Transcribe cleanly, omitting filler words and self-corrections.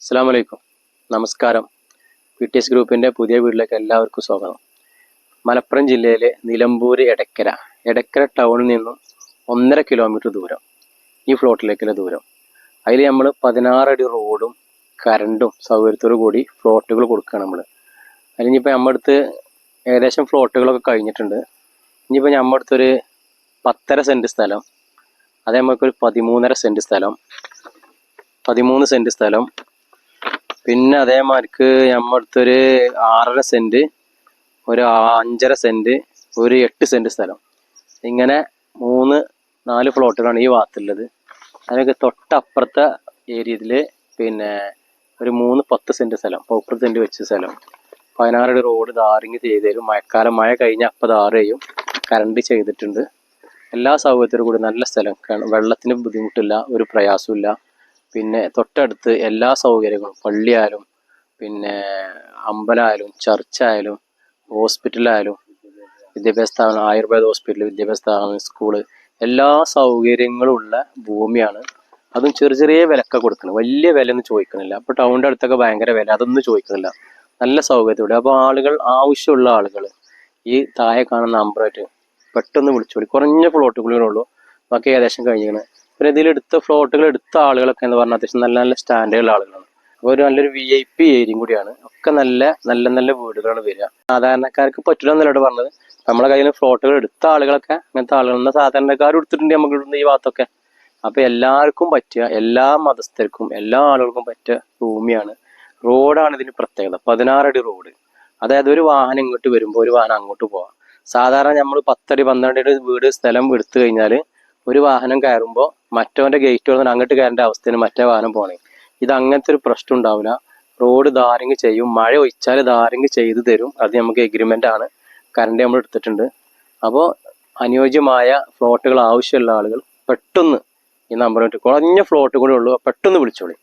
അസ്സലാമു അലൈക്കും. നമസ്കാരം. PTS ഗ്രൂപ്പിൻ്റെ പുതിയ വീട്ടിലേക്ക് എല്ലാവർക്കും സ്വാഗതം. മലപ്പുറം ജില്ലയിലെ നിലമ്പൂർ എടക്കര ടൗണിൽ നിന്നും 1.5 കിലോമീറ്റർ ദൂരം ഈ ഫ്ലോട്ടിലേക്കുള്ള ദൂരം. അതിൽ നമ്മൾ 16 അടി റോഡും കറണ്ടും സൗകര്യത്തോടു കൂടി ഫ്ലോട്ടുകൾ കൊടുക്കുകയാണ് നമ്മൾ. അതിനിപ്പോൾ നമ്മുടെ അടുത്ത് ഏകദേശം ഫ്ലോട്ടുകളൊക്കെ കഴിഞ്ഞിട്ടുണ്ട്. ഇനിയിപ്പോൾ നമ്മുടെ അടുത്തൊരു 10.5 സെൻറ്റ് സ്ഥലം, അതേ നമുക്കൊരു 13.5 സെൻറ്റ് സ്ഥലം, 13 സെൻറ്റ് സ്ഥലം, പിന്നെ അതേമാതിരിക്ക് നമ്മുടെ അടുത്തൊരു 6.5 സെൻറ്റ്, ഒരു 5.5 സെൻറ്റ്, ഒരു 8 സെൻറ്റ് സ്ഥലം, ഇങ്ങനെ 3-4 ഫ്ലോട്ടുകളാണ് ഈ ഭാഗത്തുള്ളത്. അതിനൊക്കെ തൊട്ടപ്പുറത്തെ ഏരിയയിൽ പിന്നെ ഒരു 10 സെൻറ്റ് സ്ഥലം, 30 സെൻറ്റ് വെച്ച സ്ഥലം, 16 അടി റോഡ് ധാറിങ് ചെയ്ത് തരും. മഴക്കാലം മഴ കഴിഞ്ഞാൽ അപ്പം ധാറ് ചെയ്യും. കറണ്ട് ചെയ്തിട്ടുണ്ട്. എല്ലാ സൗകര്യത്തോടു കൂടി നല്ല സ്ഥലം, വെള്ളത്തിന് ബുദ്ധിമുട്ടില്ല, ഒരു പ്രയാസമില്ല. പിന്നെ തൊട്ടടുത്ത് എല്ലാ സൗകര്യങ്ങളും, പള്ളിയായാലും പിന്നെ അമ്പലമായാലും ചർച്ചായാലും ഹോസ്പിറ്റലായാലും വിദ്യാഭ്യാസ സ്ഥാപനം, ആയുർവേദ ഹോസ്പിറ്റൽ, വിദ്യാഭ്യാസ സ്ഥാപനം, സ്കൂള്, എല്ലാ സൗകര്യങ്ങളും ഉള്ള ഭൂമിയാണ്. അതും ചെറിയ ചെറിയ വിലക്ക കൊടുക്കണം, വലിയ വിലയൊന്നും ചോദിക്കണില്ല. അപ്പോൾ ടൗണിൻ്റെ അടുത്തൊക്കെ ഭയങ്കര വില, അതൊന്നും ചോദിക്കണില്ല. നല്ല സൗകര്യത്തോടെ. അപ്പോൾ ആവശ്യമുള്ള ആളുകൾ ഈ താഴെ കാണുന്ന നമ്പറായിട്ട് പെട്ടെന്ന് വിളിച്ചോളി. കുറഞ്ഞ ഫ്ലോട്ടുകളേ ഉള്ളൂ, ബാക്കി ഏകദേശം കഴിഞ്ഞിരിക്കുന്നത്. പിന്നെ ഇതിലെടുത്ത ഫ്ലോട്ടുകൾ എടുത്ത ആളുകളൊക്കെ എന്ന് പറഞ്ഞാൽ അത്യാവശ്യം നല്ല നല്ല സ്റ്റാൻഡേർഡുള്ള ആളുകളാണ്. അപ്പോൾ ഒരു നല്ലൊരു VIP ഏരിയയും കൂടിയാണ്. ഒക്കെ നല്ല നല്ല നല്ല വീടുകളാണ് വരിക. സാധാരണക്കാർക്ക് പറ്റില്ല എന്നല്ലോട് പറഞ്ഞത്. നമ്മളെ കയ്യിൽ നിന്ന് ഫ്ലോട്ടുകൾ എടുത്ത ആളുകളൊക്കെ അങ്ങനത്തെ ആളുകൾ, സാധാരണക്കാരും എടുത്തിട്ടുണ്ട് നമുക്ക് ഇവിടുന്ന് ഈ ഭാഗത്തൊക്കെ. അപ്പോൾ എല്ലാവർക്കും പറ്റിയ, എല്ലാ മതസ്ഥർക്കും എല്ലാ ആളുകൾക്കും പറ്റിയ ഭൂമിയാണ്. റോഡാണ് ഇതിന് പ്രത്യേകത. 16 അടി റോഡ്. അതായത് ഒരു വാഹനം ഇങ്ങോട്ട് വരുമ്പോൾ ഒരു വാഹനം അങ്ങോട്ട് പോവാം. സാധാരണ നമ്മൾ 10 അടി 12 അടി വീട് സ്ഥലം എടുത്തു കഴിഞ്ഞാൽ ഒരു വാഹനം കയറുമ്പോൾ മറ്റവൻ്റെ ഗേറ്റ് തുറന്നിട്ട് അങ്ങോട്ട് കയറേണ്ട അവസ്ഥയിൽ മറ്റേ വാഹനം പോകണേ. ഇത് അങ്ങനത്തെ ഒരു പ്രശ്നം ഉണ്ടാവില്ല. റോഡ് ധാരിങ് ചെയ്യും. മഴ ഒഴിച്ചാൽ ധാരിങ് ചെയ്ത് തരും. അത് നമുക്ക് എഗ്രിമെൻ്റ് ആണ്. കറണ്ട് നമ്മൾ എടുത്തിട്ടുണ്ട്. അപ്പോൾ അനുയോജ്യമായ ഫ്ലോട്ടുകൾ ആവശ്യമുള്ള ആളുകൾ പെട്ടെന്ന് ഈ നമ്പറിട്ട്, കുറഞ്ഞ ഫ്ലോട്ട് കൂടെ ഉള്ളൂ, പെട്ടെന്ന് വിളിച്ചോളി.